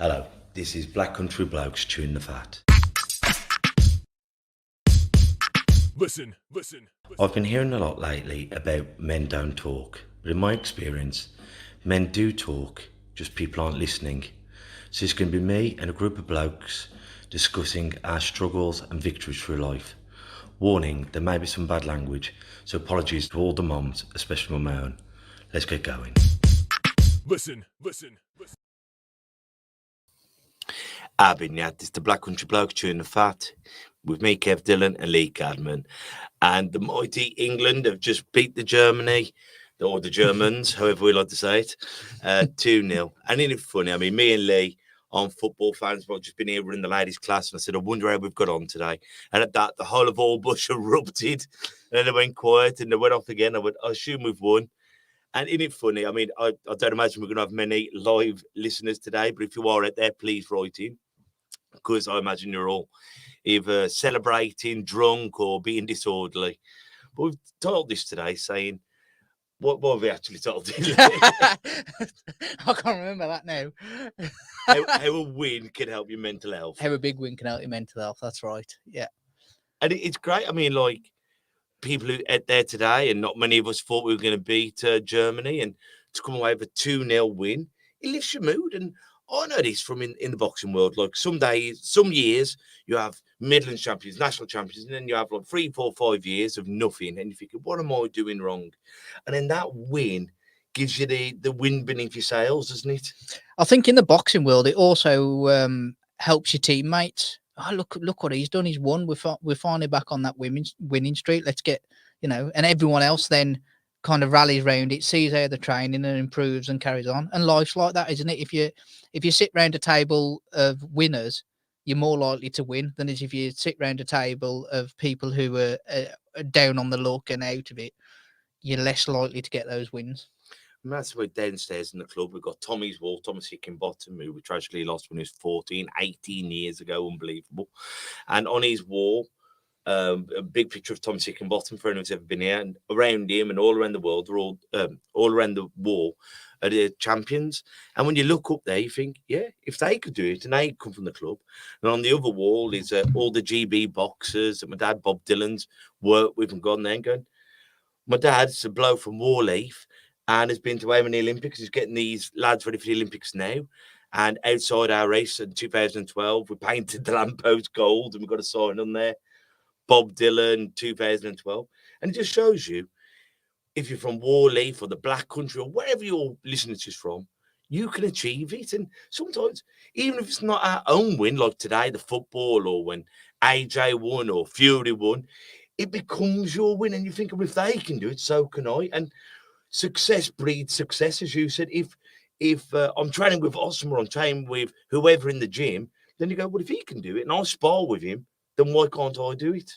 Hello, this is Black Country Blokes chewing the fat. Listen. I've been hearing a lot lately about men don't talk, but in my experience, men do talk, just people aren't listening. So it's going to be me and a group of blokes discussing our struggles and victories through life. Warning, there may be some bad language, so apologies to all the moms, especially my own. Let's get going. Listen. I've been this is the Black Country Blokes chewing the fat with me, Kev Dillon, and Lee Cadman. And the mighty England have just beat the Germany, or the Germans, however we like to say it, 2-0. And isn't it funny? I mean, me and Lee aren't football fans, but I've just been here, we're in the ladies' class, and I said, I wonder how we've got on today. And at that, the whole of Allbush erupted, and then they went quiet, and they went off again. I assume we've won. And isn't it funny? I mean, I don't imagine we're going to have many live listeners today, but if you are out there, please write in, because I imagine you're all either celebrating, drunk, or being disorderly. But we've told this today, saying, what have we actually told you? I can't remember that now. how a win can help your mental health. How a big win can help your mental health. That's right. Yeah. And it's great. I mean, like, people who out there today, and not many of us thought we were going to beat Germany, and to come away with a 2-0 win, it lifts your mood. And I know this from in the boxing world. Like, some days, some years, you have Midlands champions, national champions, and then you have like 3, 4, 5 years of nothing. And you think, what am I doing wrong? And then that win gives you the wind beneath your sails, doesn't it? I think in the boxing world, it also helps your teammates. Oh, look what he's done. He's won. We're finally back on that winning streak. Let's get, and everyone else then kind of rallies around it, sees how the training and improves and carries on. And life's like that, isn't it? If you sit round a table of winners, you're more likely to win than if you sit round a table of people who are down on the luck and out of it. You're less likely to get those wins. And that's why downstairs in the club, we've got Tommy's wall, Thomas Hickenbottom, who we tragically lost when he was 18 years ago. Unbelievable. And on his wall, a big picture of Thomas Hickenbottom for anyone who's ever been here. And around him and all around the world, they're all around the wall are the champions. And when you look up there, you think, yeah, if they could do it, and they come from the club. And on the other wall is all the GB boxers that my dad, Bob Dylan's, worked with and gone there and going. My dad's a bloke from Warleaf and has been to aim in the Olympics. He's getting these lads ready for the Olympics now. And outside our race in 2012, we painted the lamppost gold and we've got a sign on there, Bob Dylan, 2012. And it just shows you, if you're from Warleaf or the Black Country or wherever you're listening to us from, you can achieve it. And sometimes, even if it's not our own win, like today, the football, or when AJ won or Fury won, it becomes your win. And you think, well, if they can do it, so can I. And success breeds success, as you said. If I'm training with Osman, or I'm training with whoever in the gym, then you go, well, if he can do it and I spar with him, then why can't I do it?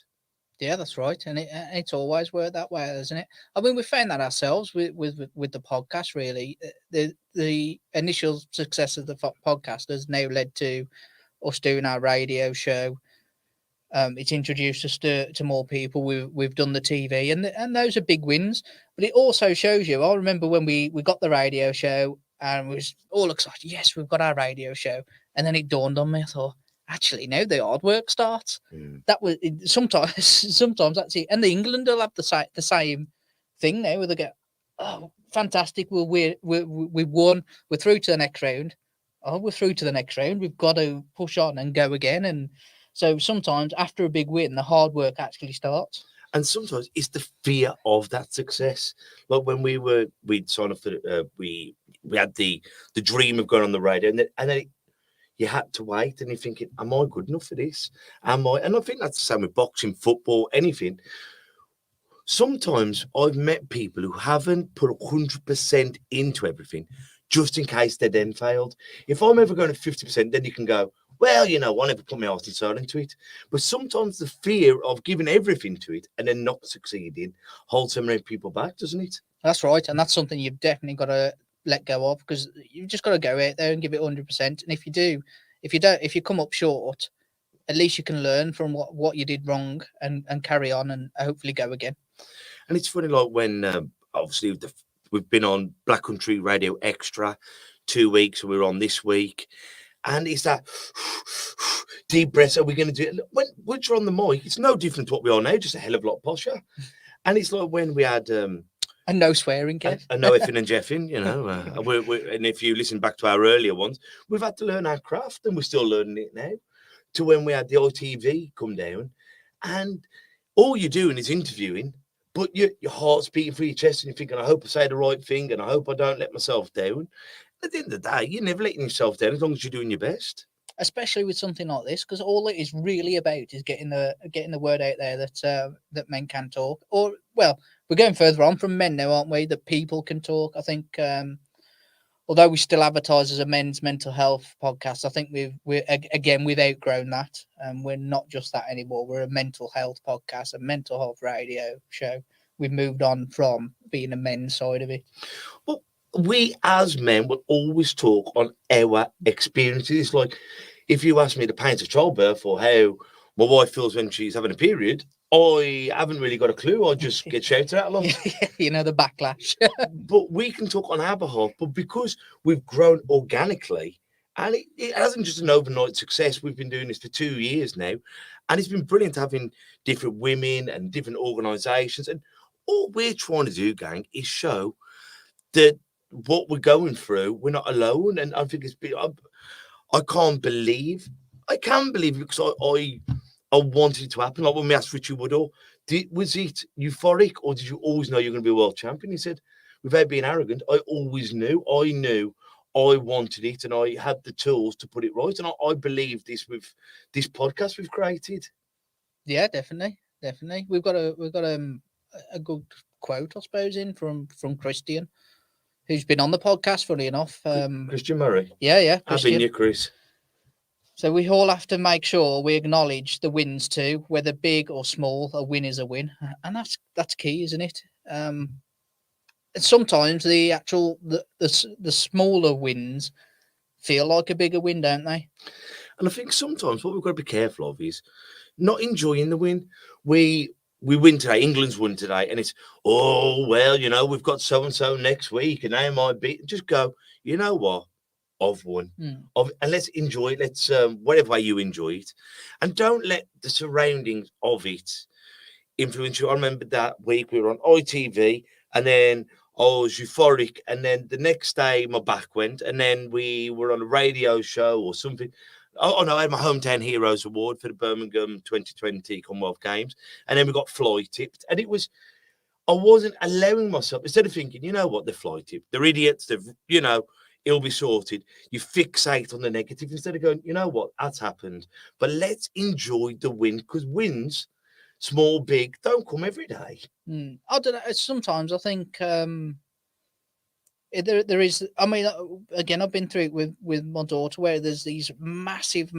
Yeah, that's right. And it's always worked that way, isn't it? I mean, we found that ourselves with the podcast, really. The initial success of the podcast has now led to us doing our radio show. It's introduced us to more people. We've done the TV, and those are big wins. But it also shows you. I remember when we got the radio show and we was all excited. Yes, we've got our radio show. And then it dawned on me. I thought, actually, now the hard work starts. That was sometimes that's it. And the England will have the same thing now, where they go, oh, fantastic! We won. We're through to the next round. Oh, we're through to the next round. We've got to push on and go again. And so sometimes after a big win, the hard work actually starts. And sometimes it's the fear of that success. Like when we'd signed up for we had the dream of going on the radio, and then you had to wait, and you're thinking, am I good enough for this? Am I? And I think that's the same with boxing, football, anything. Sometimes I've met people who haven't put 100% into everything, just in case they then failed. If I'm ever going to 50%, then you can go, well, I never put my heart and soul into it. But sometimes the fear of giving everything to it and then not succeeding holds so many people back, doesn't it? That's right. And that's something you've definitely got to let go of, because you've just got to go out there and give it 100%. And if you come up short, at least you can learn from what you did wrong and carry on and hopefully go again. And it's funny, like when obviously we've been on Black Country Radio Extra 2 weeks, and we're on this week. And it's that deep breath. Are we going to do it? Once you're on the mic, it's no different to what we are now, just a hell of a lot posher. And it's like when we had and no swearing, Kev. and no effing and jeffing, you know. And if you listen back to our earlier ones, we've had to learn our craft, and we're still learning it now. To when we had the ITV come down, and all you're doing is interviewing, but your heart's beating through your chest, and you're thinking, I hope I say the right thing, and I hope I don't let myself down. At the end of the day, you're never letting yourself down as long as you're doing your best. Especially with something like this, because all it is really about is getting the word out there that men can talk. Or, well, we're going further on from men now, aren't we? That people can talk. I think, although we still advertise as a men's mental health podcast, I think we've outgrown that, and we're not just that anymore. We're a mental health podcast, a mental health radio show. We've moved on from being a men's side of it. Well, we as men will always talk on our experiences. Like, if you ask me the pains of childbirth or how my wife feels when she's having a period, I haven't really got a clue. I just get shouted at a lot. You know, the backlash. But we can talk on our behalf. But because we've grown organically, and it hasn't just an overnight success. We've been doing this for 2 years now, and it's been brilliant having different women and different organisations. And all we're trying to do, gang, is show that what we're going through, we're not alone. And I think I can believe it because I wanted it to happen. Like when we asked Richie Woodall, was it euphoric, or did you always know you're going to be a world champion? He said, without being arrogant, I always knew. I knew I wanted it, and I had the tools to put it right. And I believe this with this podcast we've created. Yeah, definitely. We've got a good quote, I suppose, in from Christian, who's been on the podcast, funny enough. Christian Murray. Yeah, I've been you, Chris. So we all have to make sure we acknowledge the wins too, whether big or small. A win is a win, and that's key, isn't it? And sometimes the smaller wins feel like a bigger win, don't they? And I think sometimes what we've got to be careful of is not enjoying the win. We win today. England's won today, and it's, oh well, you know, we've got so and so next week, and they might be. Just go, you know what? I've won. And let's enjoy it. Let's whatever way you enjoy it, and don't let the surroundings of it influence you. I remember that week we were on ITV, and then I was euphoric, and then the next day my back went, and then we were on a radio show or something. Oh no, I had my Hometown Heroes Award for the Birmingham 2020 Commonwealth Games, and then we got fly tipped, and it was, I wasn't allowing myself, instead of thinking, you know what, they're fly tipped, they're idiots, they've, you know, it'll be sorted. You fixate on the negative instead of going, you know what, that's happened, but let's enjoy the win, because wins, small, big, don't come every day. I don't know. Sometimes I think there is. I mean, again, I've been through it with my daughter, where there's these massive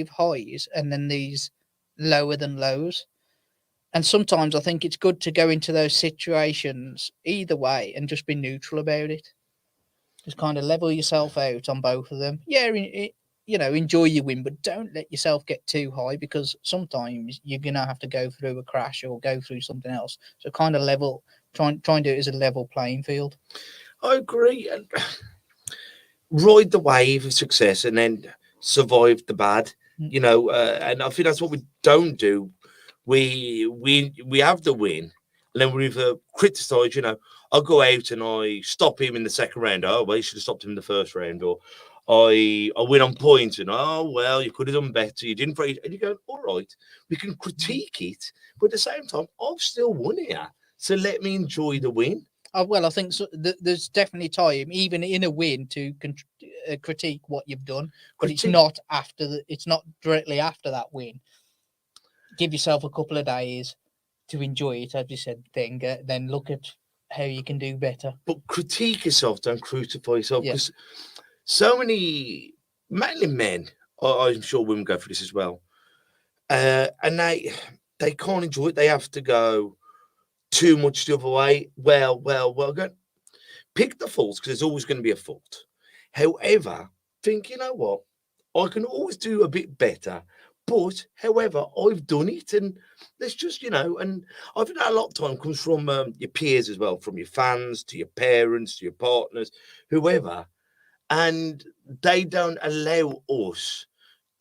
highs and then these lower than lows. And sometimes I think it's good to go into those situations either way and just be neutral about it. Just kind of level yourself out on both of them. Yeah, you know, enjoy your win, but don't let yourself get too high, because sometimes you're gonna have to go through a crash or go through something else. So kind of try and do it as a level playing field. I agree. And ride the wave of success and then survive the bad. You know, and I think that's what we don't do. We have the win, and then we've criticised. You know, I'll go out and I stop him in the second round. Oh well, you should have stopped him in the first round. Or I win on points, and oh well, you could have done better. You didn't. And you go, all right, we can critique it, but at the same time, I've still won here, so let me enjoy the win. Well, I think so, there's definitely time, even in a win, to critique what you've done, but it's not directly after that win. Give yourself a couple of days to enjoy it, as you said. Then look at how you can do better. But critique yourself, don't crucify yourself, because so many, mainly men, I'm sure women go through this as well, and they can't enjoy it. They have to go too much the other way. Well, go pick the faults, because there's always going to be a fault. However, think, you know what, I can always do a bit better. But however, I've done it, and let's just, you know, and I think that a lot of time comes from your peers as well, from your fans to your parents to your partners, whoever. and they don't allow us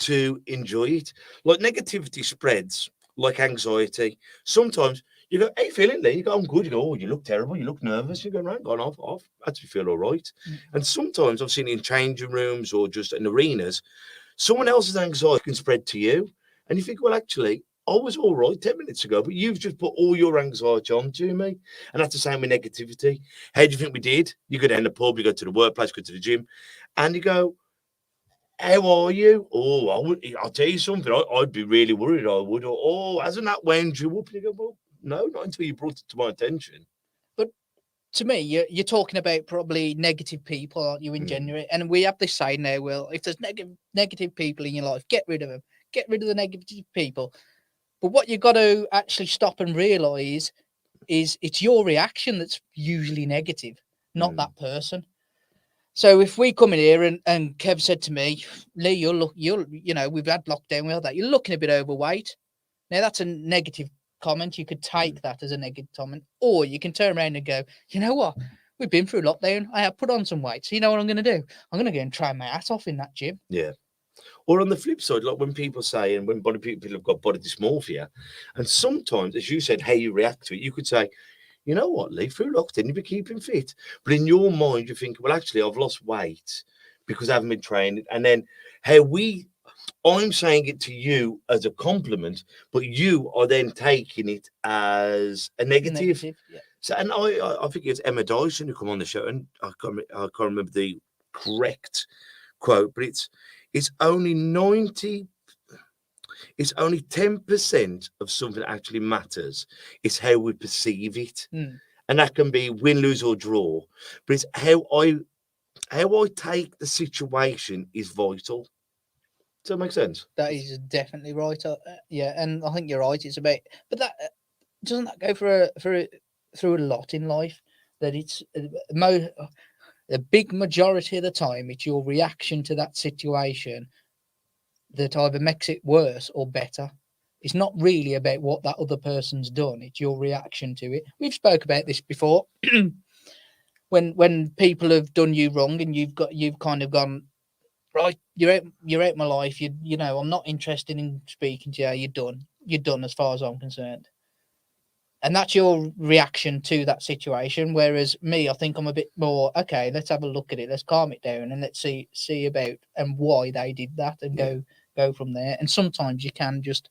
to enjoy it. Like negativity spreads like anxiety. Sometimes you go, "Hey, feeling Lee?" You go, "I'm good." You go, "Oh, you look terrible. You look nervous." You go, "Right, gone off. Actually feel all right." And sometimes I've seen it in changing rooms or just in arenas, someone else's anxiety can spread to you, and you think, "Well, actually, I was all right 10 minutes ago, but you've just put all your anxiety onto me." And that's the same with negativity. How do you think we did? You go down the pub, you go to the workplace, go to the gym, and you go, "How are you?" "Oh, I'll tell you something. I'd be really worried. I would." Or, "Oh, hasn't that wound you up?" And you go, "Well, no, not until you brought it to my attention." But to me, you're talking about probably negative people, aren't you, in Mm. January? And we have this saying now, well, if there's negative people in your life, get rid of them. Get rid of the negative people. But what you've got to actually stop and realise is it's your reaction that's usually negative, not that person. So if we come in here and Kev said to me, "Lee, we've had lockdown, we had that, you're looking a bit overweight." Now that's a negative comment. You could take that as a negative comment, or you can turn around and go, "You know what? We've been through lockdown. I have put on some weight. So you know what I'm going to do? I'm going to go and try my ass off in that gym." Yeah. Or on the flip side, like when people say, and when body people have got body dysmorphia, and sometimes, as you said, how you react to it, you could say, "You know what, Lee, through lockdown, you've been keeping fit." But in your mind, you think, "Well, actually, I've lost weight because I haven't been training." And then I'm saying it to you as a compliment, but you are then taking it as a negative. Yeah. So, and I think it's Emma Dyson who come on the show, and I can't remember the correct quote, but it's only 10% of something that actually matters. It's how we perceive it. And that can be win, lose, or draw. But it's how I take the situation is vital. Does that make sense? That is definitely right. Yeah, and I think you're right. It's about, but that doesn't that go through a lot in life, that it's the big majority of the time it's your reaction to that situation that either makes it worse or better. It's not really about what that other person's done. It's your reaction to it. We've spoke about this before. when people have done you wrong and you've kind of gone, "Right, you're out my life. You know, I'm not interested in speaking to you. You're done as far as I'm concerned." And that's your reaction to that situation. Whereas me, I think I'm a bit more, okay, let's have a look at it. Let's calm it down and let's see about and why they did that and go from there. And sometimes you can just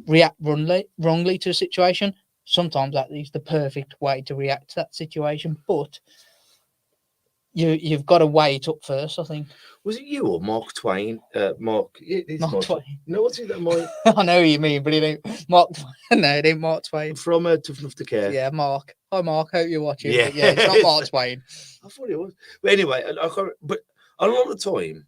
react wrongly to a situation. Sometimes that is the perfect way to react to that situation. But you've got to weigh it up first, I think. Was it you or Mark Twain? Mark Twain. No, what's it that Mark? I know who you mean, but it ain't Mark Twain. No, it ain't Mark Twain. From Tough Enough to Care. Yeah, Mark. Hi, Mark. Hope you're watching. Yeah. But yeah, it's not Mark Twain. I thought it was. But anyway, but a lot of the time,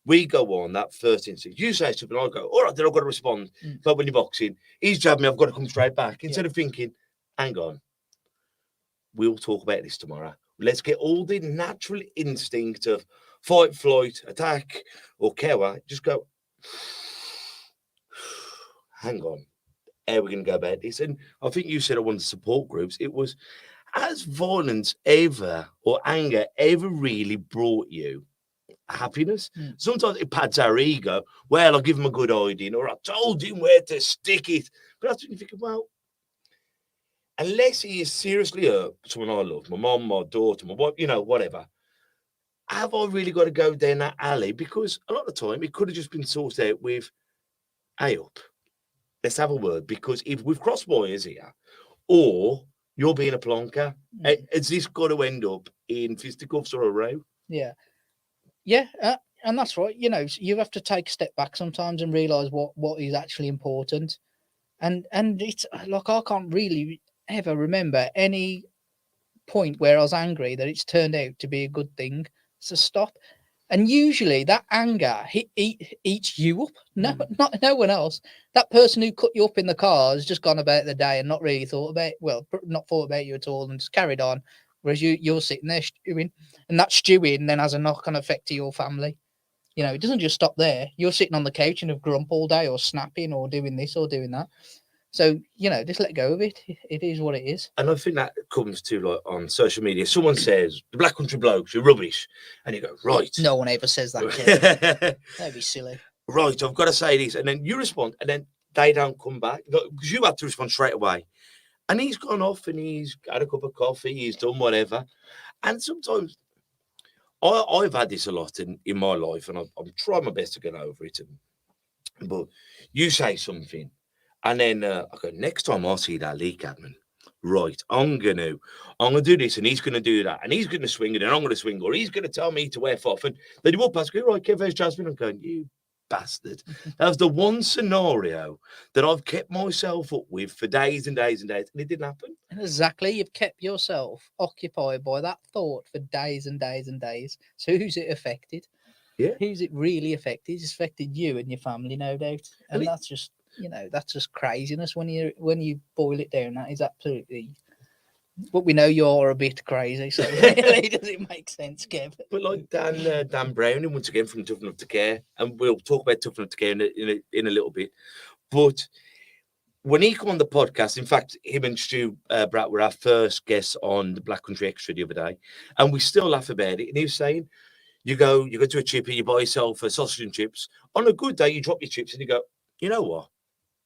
we go on that first instinct. You say something, I go, "All right, then I've got to respond." But when you're boxing, he's jabbing me, I've got to come straight back. Instead of thinking, "Hang on, we'll talk about this tomorrow. Let's get all the natural instinct of fight, flight, attack, or cower." Just go, "Hang on, how are we going to go about this?" And I think you said at one of the support groups, it was, has violence ever or anger ever really brought you happiness? Sometimes it pads our ego. "Well, I'll give him a good idea," or "I told him where to stick it." But that's when you think, well, unless he is seriously hurt someone I love, my mom, my daughter, my wife, whatever, have I really got to go down that alley? Because a lot of the time it could have just been sorted out with, "Hey up, let's have a word." Because if we've crossed wires here, or you're being a plonker, has this got to end up in fisticuffs or a row? Yeah, and that's right. You have to take a step back sometimes and realize what is actually important. And it's like I can't really ever remember any point where I was angry that it's turned out to be a good thing. So stop. And usually that anger eats you up. Not no one else. That person who cut you up in the car has just gone about the day and not really thought about you at all and just carried on. Whereas you're sitting there stewing, and that stewing then has a knock-on effect to your family. It doesn't just stop there. You're sitting on the couch and have grump all day or snapping or doing this or doing that. So, just let go of it. It is what it is. And I think that comes to like on social media. Someone says the Black Country Blokes, you're rubbish, and you go right. No one ever says that. Kid. That'd be silly. Right, I've got to say this, and then you respond, and then they don't come back because you had to respond straight away. And he's gone off, and he's had a cup of coffee, he's done whatever. And sometimes I've had this a lot in my life, and I'm trying my best to get over it. But you say something. And then I go, next time I see that Lee Cadman, right, I'm gonna do this, and he's gonna do that, and he's gonna swing it, and I'm gonna swing, or he's gonna tell me to wear off. And then you walk past, go, right, Kev, Jasmine. I'm going, you bastard. That was the one scenario that I've kept myself up with for days and days and days, and it didn't happen. Exactly. You've kept yourself occupied by that thought for days and days and days. So who's it affected? Yeah. Who's it really affected? It's affected you and your family, no doubt. And that's just that's just craziness when you boil it down. That is absolutely. But we know you're a bit crazy, so really does it make sense, Kev? But like Dan Brown, once again from Tough Enough to Care, and we'll talk about Tough Enough to Care in a little bit. But when he come on the podcast, in fact, him and Stu Bratt were our first guests on the Black Country Extra the other day, and we still laugh about it. And he was saying, you go to a chippy, you buy yourself a sausage and chips. On a good day, you drop your chips and you go, you know what?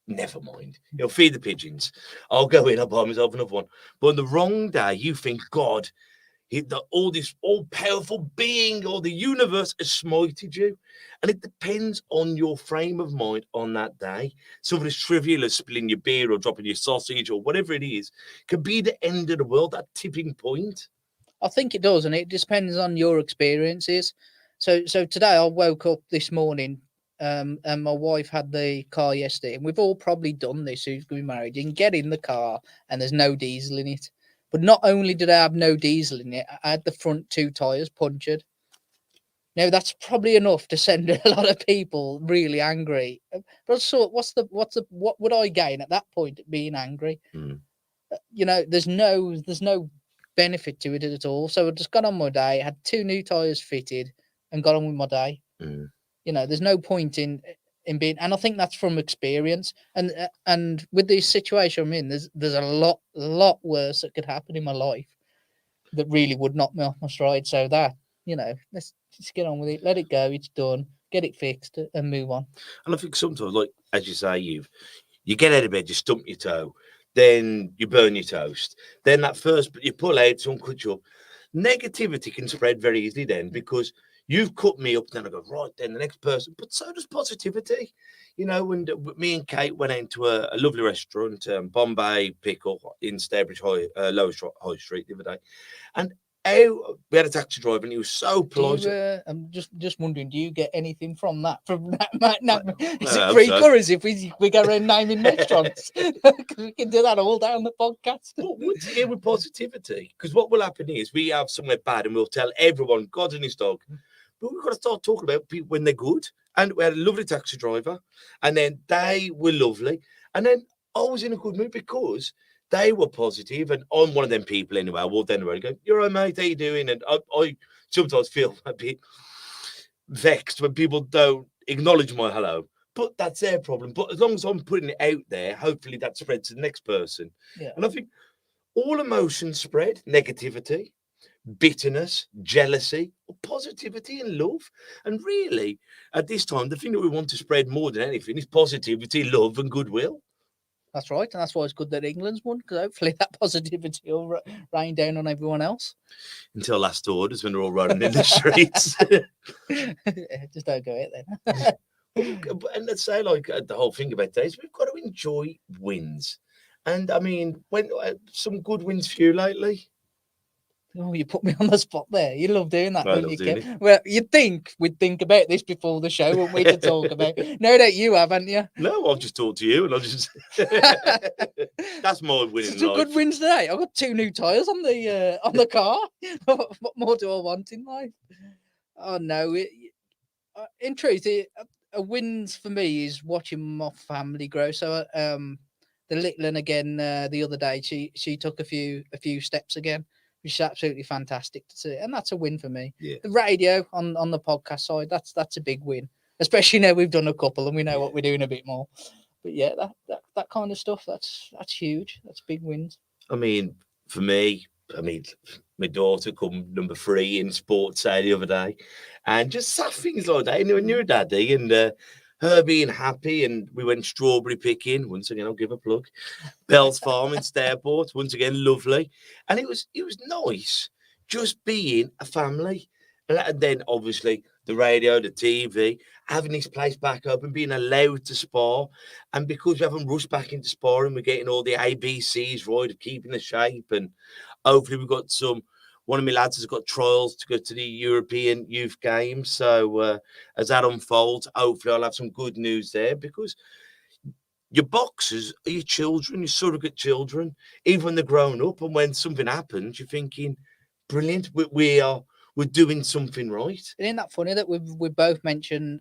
Never mind. You'll feed the pigeons. I'll go in, I'll buy myself another one. But on the wrong day, you think, God, all this all-powerful being or the universe has smited you. And it depends on your frame of mind on that day. Something as trivial as spilling your beer or dropping your sausage or whatever it is could be the end of the world, that tipping point. I think it does, and it depends on your experiences. So today I woke up this morning, and my wife had the car yesterday, and we've all probably done this who's going to be married. You can get in the car and there's no diesel in it. But not only did I have no diesel in it, I had the front two tyres punctured. Now that's probably enough to send a lot of people really angry. But so what would I gain at that point being angry? There's no benefit to it at all. So I just got on my day, had 2 new tyres fitted, and got on with my day. There's no point in being, and I think that's from experience. And with this situation I'm in, there's a lot worse that could happen in my life that really would knock me off my stride. So that let's just get on with it, let it go, it's done, get it fixed, and move on. And I think sometimes, like as you say, you get out of bed, you stump your toe, then you burn your toast, then that first you pull out, someone cuts you up. Negativity can spread very easily then, because you've cut me up, then I go, right, then the next person. But so does positivity. When me and Kate went into a lovely restaurant, Bombay Pickle in Stairbridge Lower High Street the other day. And we had a taxi driver, and he was so polite. I'm just wondering, do you get anything from that? Is it free curries if we go around naming restaurants? Because we can do that all down the podcast. Well, once again with positivity, because what will happen is we have somewhere bad, and we'll tell everyone, God and his dog. But we've got to start talking about people when they're good. And we had a lovely taxi driver, and then they were lovely. And then I was in a good mood because they were positive, and I'm one of them people anyway. I walk down the road and go, you're all right, mate, how you doing? And I sometimes feel a bit vexed when people don't acknowledge my hello. But that's their problem. But as long as I'm putting it out there, hopefully that spreads to the next person. Yeah. And I think all emotions spread, negativity, bitterness, jealousy, positivity and love. And really, at this time, the thing that we want to spread more than anything is positivity, love and goodwill. That's right, and that's why it's good that England's won, because hopefully that positivity will rain down on everyone else. Until last orders, when they're all running in the streets. Just don't go out then. And let's say, like, the whole thing about days, we've got to enjoy wins. And I mean, when some good wins for you lately? Oh, you put me on the spot there. You love doing that, I don't you, love Kev? Well, you'd think we'd think about this before the show, wouldn't we, to talk about? No doubt you have, haven't you? No, I've just talked to you, and I just that's my winning Some life. good wins today. I've got 2 new tyres on the car. What more do I want in life? Oh no! In truth, a wins for me is watching my family grow. So, the little one again the other day, she took a few steps again, which is absolutely fantastic to see, and that's a win for me. Yeah. The radio on the podcast side, that's a big win, especially now we've done a couple and we know what we're doing a bit more. But yeah, that kind of stuff, that's huge. That's big wins. I mean, for me, my daughter come number 3 in sports day the other day, and just sad things like that. You knew her daddy, and her being happy, and we went strawberry picking. Once again, I'll give a plug. Bell's Farm in Starport. Once again, lovely, and it was nice just being a family, and then obviously the radio, the TV, having this place back open, being allowed to spar, and because we haven't rushed back into sparring, we're getting all the ABCs right of keeping the shape, and hopefully we've got some. One of my lads has got trials to go to the European Youth Games, so as that unfolds, hopefully I'll have some good news there, because your boxers are your children, your surrogate children, even when they're grown up, and when something happens, you're thinking, brilliant, we're doing something right. Isn't that funny that we both mentioned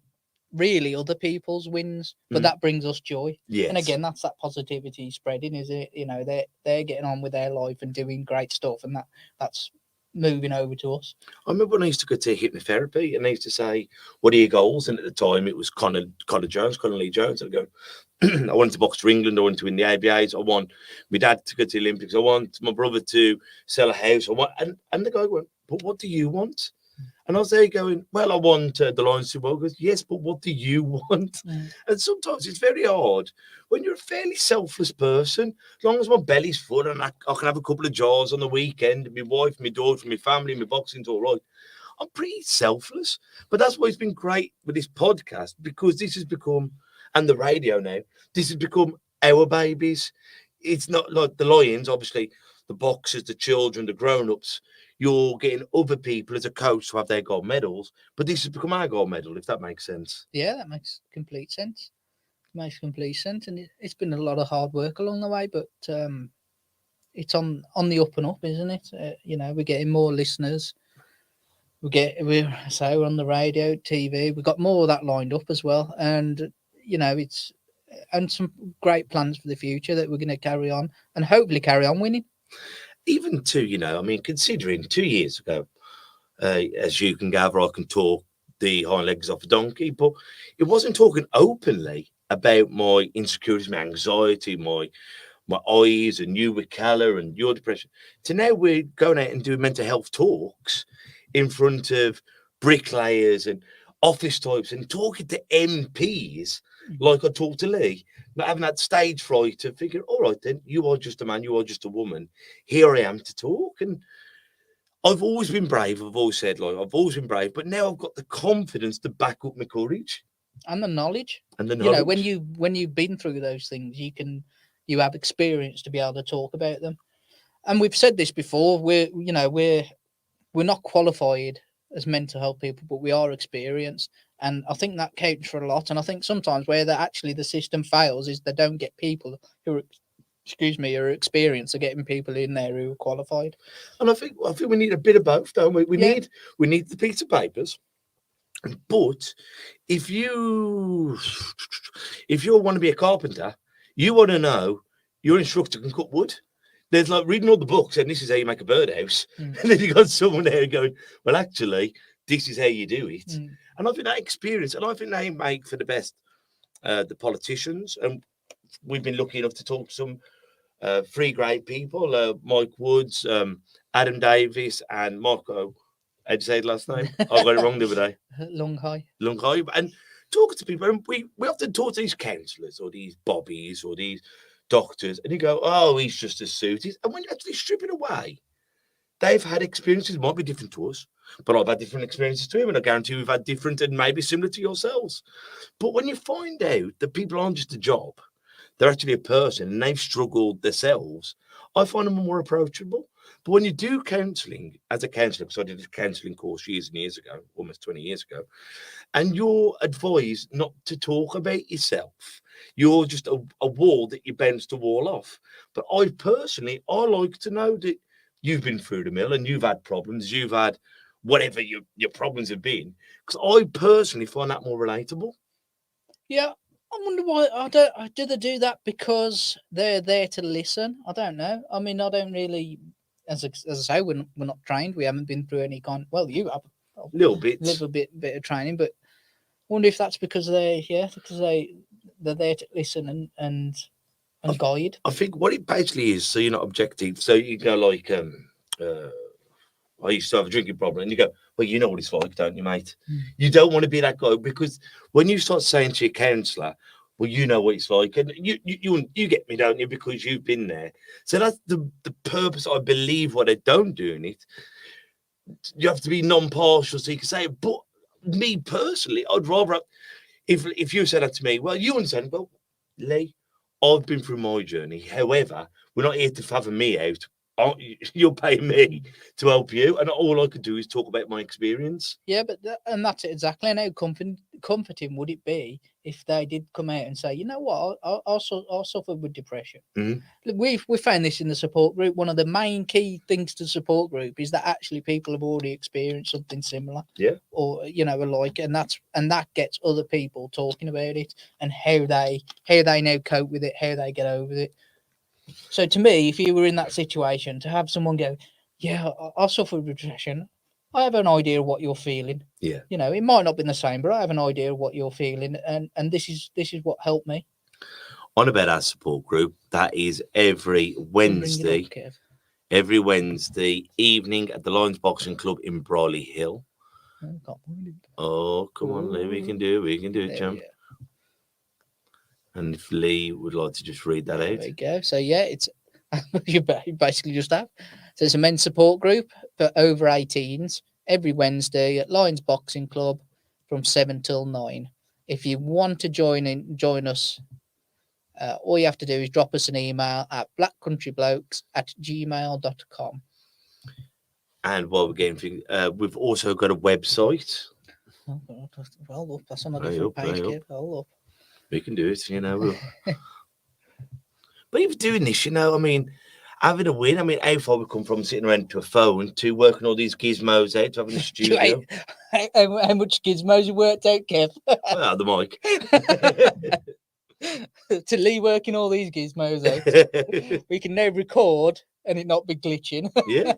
really other people's wins, but that brings us joy. Yes. And again, that's that positivity spreading, is it? They're getting on with their life and doing great stuff, and that's moving over to us. I remember when I used to go to hypnotherapy, and they used to say, "What are your goals?" And at the time, it was Conor Lee Jones. I'd go, "I wanted to box for England. I wanted to win the ABAs. I want my dad to go to the Olympics. I want my brother to sell a house. I want." And the guy went, "But what do you want?" And I was there going, "Well, I want the Lions to well." He goes, "Yes, but what do you want?" And sometimes it's very hard when you're a fairly selfless person. As long as my belly's full and I can have a couple of jars on the weekend, my wife, my daughter, my family, my boxing's all right, I'm pretty selfless. But that's why it's been great with this podcast, because this has become, and the radio now, this has become our babies. It's not like the Lions, obviously, the boxers, the children, the grown-ups. You're getting other people as a coach to have their gold medals, but this has become our gold medal, if that makes sense. Yeah, that makes complete sense. Makes complete sense, and it's been a lot of hard work along the way, but it's on the up and up, isn't it? We're getting more listeners. We're on the radio, TV. We've got more of that lined up as well, and it's and some great plans for the future that we're going to carry on and hopefully carry on winning. Even considering 2 years ago, as you can gather, I can talk the hind legs off a donkey, but it wasn't talking openly about my insecurities, my anxiety, my eyes, and you with Keller and your depression. To now we're going out and doing mental health talks in front of bricklayers and office types and talking to MPs like I talked to Lee, not having that stage fright to figure, all right, then you are just a man, you are just a woman. Here I am to talk. And I've always been brave. I've always said, I've always been brave, but now I've got the confidence to back up my courage. And the knowledge. And the knowledge. When you've been through those things, you have experience to be able to talk about them. And we've said this before, we're not qualified as mental health people, but we are experienced. And I think that counts for a lot. And I think sometimes where the system fails is they don't get people who are experienced at getting people in there who are qualified. And I think we need a bit of both, don't we? We need the piece of papers. But if you want to be a carpenter, you want to know your instructor can cut wood. There's like reading all the books and this is how you make a birdhouse. And then you got someone there going, well, actually, this is how you do it. And I think that experience, and I think they make for the best the politicians. And we've been lucky enough to talk to some three great people, Mike Woods, Adam Davis, and Marco. How'd you say his last name? I got it wrong the other day. Lunghai. And talking to people, and we often talk to these counsellors or these bobbies or these doctors, and you go, oh, he's just a suit. And when you actually strip it away, they've had experiences, might be different to us, but I've had different experiences to him, and I guarantee we've had different and maybe similar to yourselves. But when you find out that people aren't just a job, they're actually a person and they've struggled themselves, I find them more approachable. But when you do counselling, as a counsellor, because I did a counselling course years and years ago, almost 20 years ago, and you're advised not to talk about yourself, you're just a wall that you bounce the wall off. But I like to know that you've been through the mill and you've had problems, you've had whatever your problems have been, because I personally find that more relatable. Yeah, I wonder why. Do they do that because they're there to listen? I don't know. I mean, I don't really, as I say, we're not trained. We haven't been through any kind. Well, you have a little bit of training, but I wonder if that's because they they're there to listen and guide. I think what it basically is, so you're not objective. So you go like, I used to have a drinking problem, and you go, well, you know what it's like, don't you, mate? You don't want to be that guy, because when you start saying to your counsellor, well, you know what it's like, and you get me, don't you, because you've been there. So that's the purpose, I believe, what they don't do in it. You have to be non-partial, so you can say, but me personally, I'd rather, if you said that to me, well, you understand, well, Lee, I've been through my journey. However, we're not here to fathom me out. You're paying me to help you, and all I could do is talk about my experience. Yeah, but and that's it exactly. And how comforting would it be if they did come out and say, you know what, I suffer with depression. Mm-hmm. We found this in the support group. One of the main key things to support group is that actually people have already experienced something similar, or alike, and that gets other people talking about it and how they now cope with it, how they get over it. So to me, if you were in that situation, to have someone go, yeah, I suffer with depression, I have an idea of what you're feeling. Yeah. It might not be the same, but I have an idea of what you're feeling, and this is what helped me. On about our support group, that is every Wednesday. Every Wednesday evening at the Lions Boxing Club in Brawley Hill. Oh, come on, Lee, we can do it, champ. And if Lee would like to just read that out. There we go. So yeah, it's you basically just have. So it's a men's support group for over 18s every Wednesday at Lions Boxing Club from 7 till 9. If you want to join us, all you have to do is drop us an email at blackcountryblokes@gmail.com. And while we're getting, we've also got a website. Well, look, that's on a different page. Hold up. We can do it, But even doing this, I mean, having a win, I mean, how far we come from sitting around to a phone to working all these gizmos out to having a studio. How much gizmos you worked out, Kev? Well, the mic. To Lee working all these gizmos out. We can now record and it not be glitching. Yeah.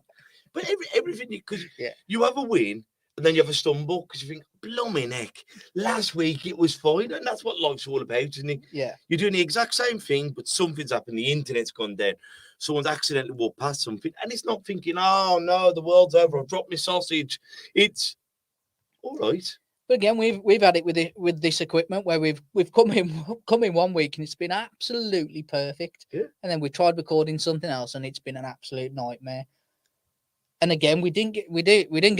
But everything, because you have a win, and then you have a stumble because you think, blooming heck, last week it was fine. And that's what life's all about, isn't it? Yeah. You're doing the exact same thing, but something's happened. The internet's gone down. Someone's accidentally walked past something. And it's not thinking, oh, no, the world's over. I've dropped my sausage. It's all right. But again, we've had it with this equipment where we've come in 1 week and it's been absolutely perfect. Yeah. And then we tried recording something else and it's been an absolute nightmare. And again, we didn't get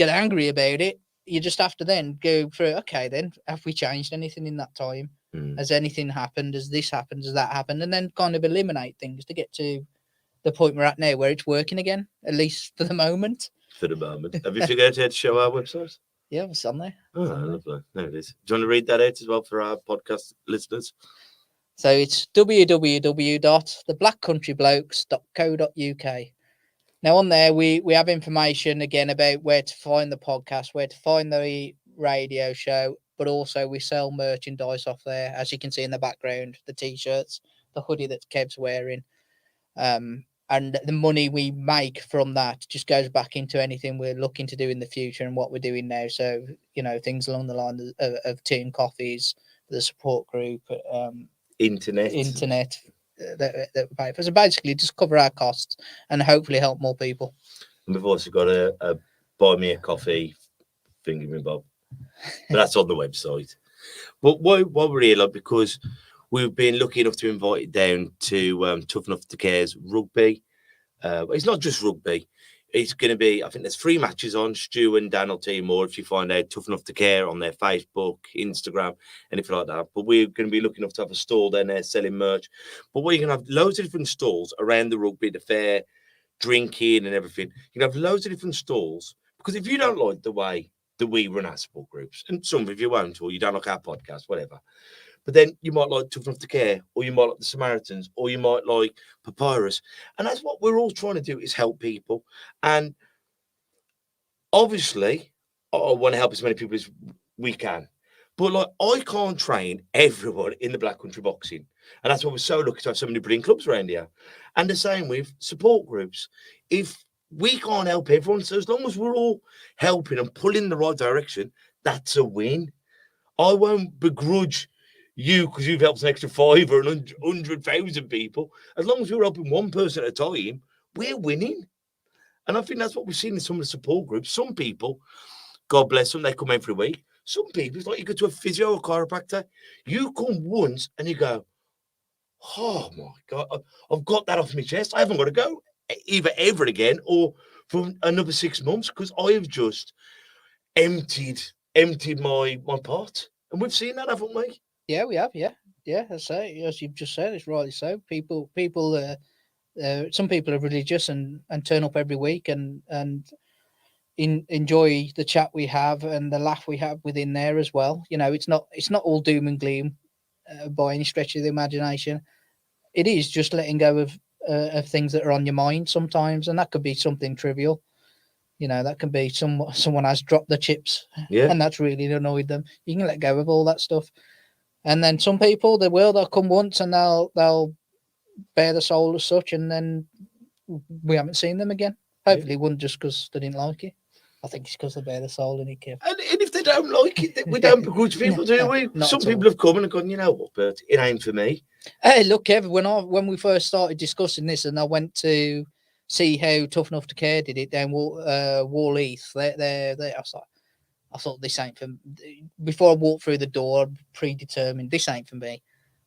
angry about it. You just have to then go through, okay, then have we changed anything in that time? Has anything happened? Has this happened? Has that happened? And then kind of eliminate things to get to the point we're at now where it's working again, at least for the moment. For the moment. Have you figured out how to show our website? Yeah, it's on there. Oh, lovely. There it is. Do you want to read that out as well for our podcast listeners? So it's www.theblackcountryblokes.co.uk. Now on there, we have information again about where to find the podcast, where to find the radio show, but also we sell merchandise off there, as you can see in the background, the t-shirts, the hoodie that Kev's wearing. And the money we make from that just goes back into anything we're looking to do in the future and what we're doing now. So, things along the line of team coffees, the support group, internet. That we pay for. So basically just cover our costs and hopefully help more people. And we've also got a buy me a coffee thingy, Bob. But that's on the website. But why we're here, because we've been lucky enough to invite it down to Tough Enough to Care's rugby. It's not just rugby. It's going to be, I think there's 3 matches on. Stu and Dan will tell you more if you find out Tough Enough to Care on their Facebook, Instagram, anything like that. But we're going to be lucky enough to have a stall down there selling merch. But we're going to have loads of different stalls around the rugby, the fair, drinking and everything. You can have loads of different stalls. Because if you don't like the way that we run our support groups, and some of you won't, or you don't like our podcast, whatever. But then you might like Tough Enough to Care, or you might like the Samaritans, or you might like Papyrus. And that's what we're all trying to do, is help people. And obviously, I want to help as many people as we can. But I can't train everyone in the Black Country boxing. And that's why we're so lucky to have so many brilliant clubs around here. And the same with support groups. If we can't help everyone, so as long as we're all helping and pulling in the right direction, that's a win. I won't begrudge you, because you've helped an extra 5 or 100,000 people. As long as we're helping one person at a time, we're winning. And I think that's what we've seen in some of the support groups. Some people, God bless them, they come every week. Some people, it's like you go to a physio or chiropractor, you come once and you go, oh my God, I've got that off my chest. I haven't got to go either ever again or for another 6 months because I have just emptied my pot. And we've seen that, haven't we? Yeah, we have. Yeah. I say, as you've just said, it's rightly so. People, some people are religious and turn up every week and enjoy the chat we have and the laugh we have within there as well. You know, it's not all doom and gloom by any stretch of the imagination. It is just letting go of things that are on your mind sometimes, and that could be something trivial. You know, that can be someone has dropped the chips, and that's really annoyed them. You can let go of all that stuff, and then some people they'll come once and they'll bear the soul as such, and then we haven't seen them again. Hopefully, it wasn't just because they didn't like it. I think it's because they bear the soul in it, Kev. And if they don't like it, we don't begrudge people, do we? Some people have come and gone, you know what, Bert, it ain't for me. Hey, look, Kev, when we first started discussing this, and I went to see how Tough Enough to Care did it down Wall Heath, I thought this ain't for. Before I walked through the door, I'm predetermined this ain't for me.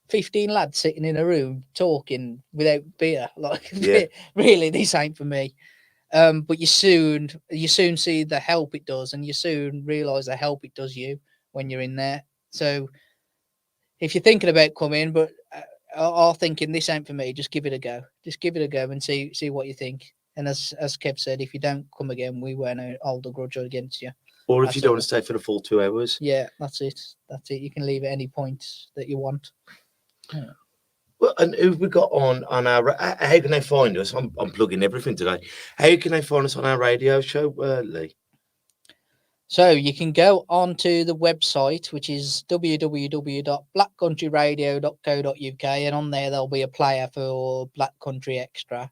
15 lads sitting in a room talking without beer, really, this ain't for me. But you soon see the help it does, and you soon realise the help it does you when you're in there. So if you're thinking about coming, but are thinking this ain't for me, just give it a go. Just give it a go and see what you think. And as Kev said, if you don't come again, we won't hold a grudge against you. Or if you don't want to stay for the full 2 hours. Yeah, that's it. You can leave at any point that you want. Yeah. Well, and who we got on our? How can they find us? I'm plugging everything today. How can they find us on our radio show, Lee? So you can go onto the website, which is www.blackcountryradio.co.uk, and on there there'll be a player for Black Country Extra,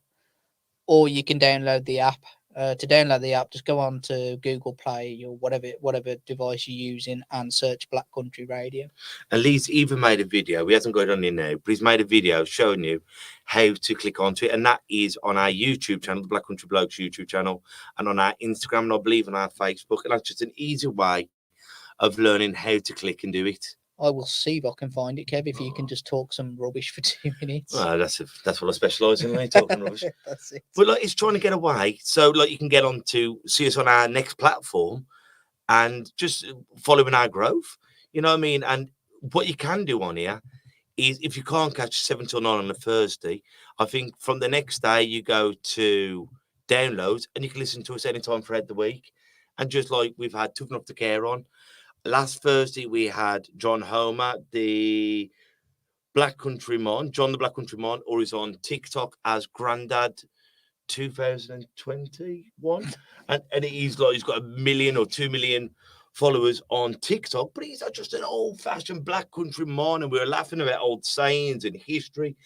or you can download the app. To download the app, just go on to Google Play or whatever device you're using and search Black Country Radio. And Lee's even made a video. He hasn't got it on in now, but he's made a video showing you how to click onto it. And that is on our YouTube channel, the Black Country Blokes YouTube channel, and on our Instagram, and I believe on our Facebook. And that's just an easy way of learning how to click and do it. I will see if I can find it, Kev, if you can just talk some rubbish for 2 minutes. Well, that's what I specialise in, mate, talking rubbish. That's it. But it's trying to get away. So you can get on to see us on our next platform and just following our growth. You know what I mean? And what you can do on here is if you can't catch 7 till 9 on a Thursday, I think from the next day you go to downloads and you can listen to us anytime throughout the week. And just like we've had Tough Enough to Care on. Last Thursday, we had John Homer, the Black Country Mon, John the Black Country Mon, or he's on TikTok as Grandad 2021. And he's got 1 million or 2 million followers on TikTok, but he's just an old-fashioned Black Country Mon, and we were laughing about old sayings and history.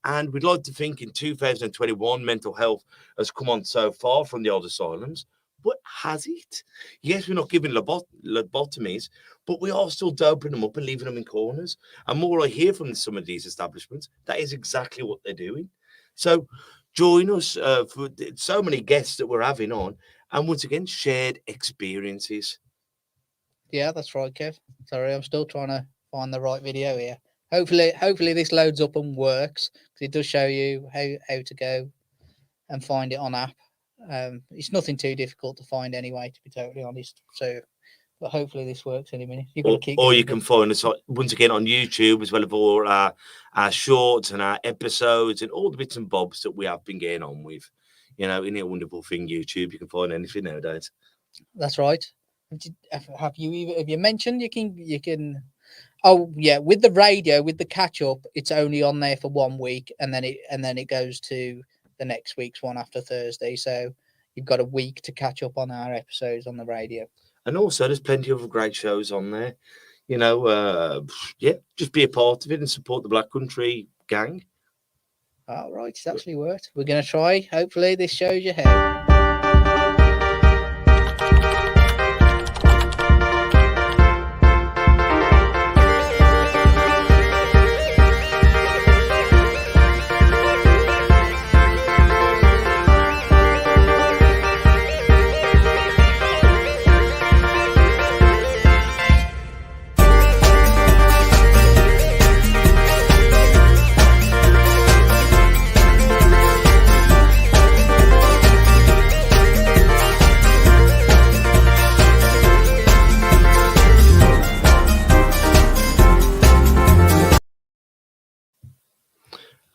And we'd like to think in 2021, mental health has come on so far from the old asylums. But has it? Yes, we're not giving lobotomies, but we are still doping them up and leaving them in corners. And more I hear from some of these establishments, that is exactly what they're doing. So join us for so many guests that we're having on, and once again, shared experiences. Yeah, that's right, Kev. Sorry, I'm still trying to find the right video here. Hopefully this loads up and works, because it does show you how to go and find it on app. It's nothing too difficult to find anyway, to be totally honest. So, but hopefully this works any minute. Or you can find us once again on YouTube, as well as all our shorts and our episodes and all the bits and bobs that we have been getting on with. You know, in a wonderful thing, YouTube, you can find anything nowadays. That's right. Have you mentioned you can? Oh yeah, with the radio, with the catch up, it's only on there for 1 week, and then it goes to the next week's one after Thursday. So you've got a week to catch up on our episodes on the radio. And also, there's plenty of great shows on there. You know, just be a part of it and support the Black Country gang. All right, it's actually worked. We're going to try. Hopefully, this shows you how.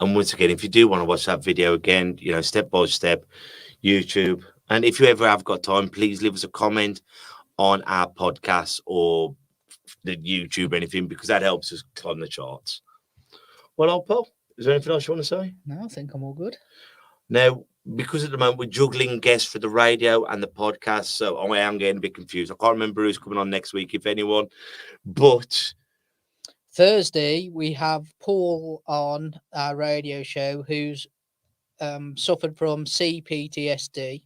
And once again, if you do want to watch that video again, step by step, YouTube. And if you ever have got time, please leave us a comment on our podcast or the YouTube, anything, because that helps us climb the charts. Well, Paul, is there anything else you want to say? No, I think I'm all good. Now, because at the moment we're juggling guests for the radio and the podcast, so I am getting a bit confused. I can't remember who's coming on next week, if anyone. But Thursday, we have Paul on our radio show who's suffered from CPTSD.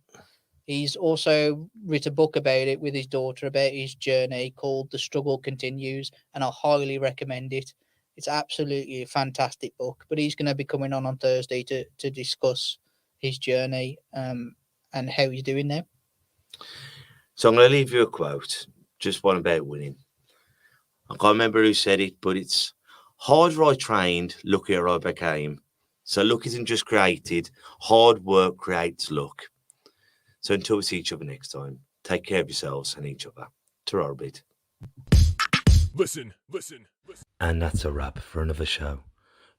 He's also written a book about it with his daughter, about his journey, called The Struggle Continues, and I highly recommend it. It's absolutely a fantastic book, but he's going to be coming on Thursday to discuss his journey and how he's doing now. So I'm going to leave you a quote, just one about winning. I can't remember who said it, but it's harder I trained, luckier I became. So luck isn't just created, hard work creates luck. So until we see each other next time, take care of yourselves and each other. Ta-ra a bit. Listen. And that's a wrap for another show.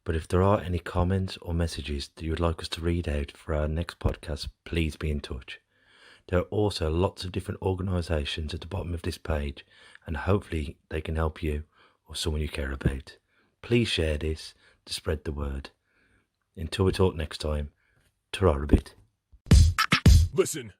But if there are any comments or messages that you would like us to read out for our next podcast, please be in touch. There are also lots of different organisations at the bottom of this page, and hopefully they can help you or someone you care about. Please share this to spread the word. Until we talk next time, ta-ra a bit. Listen.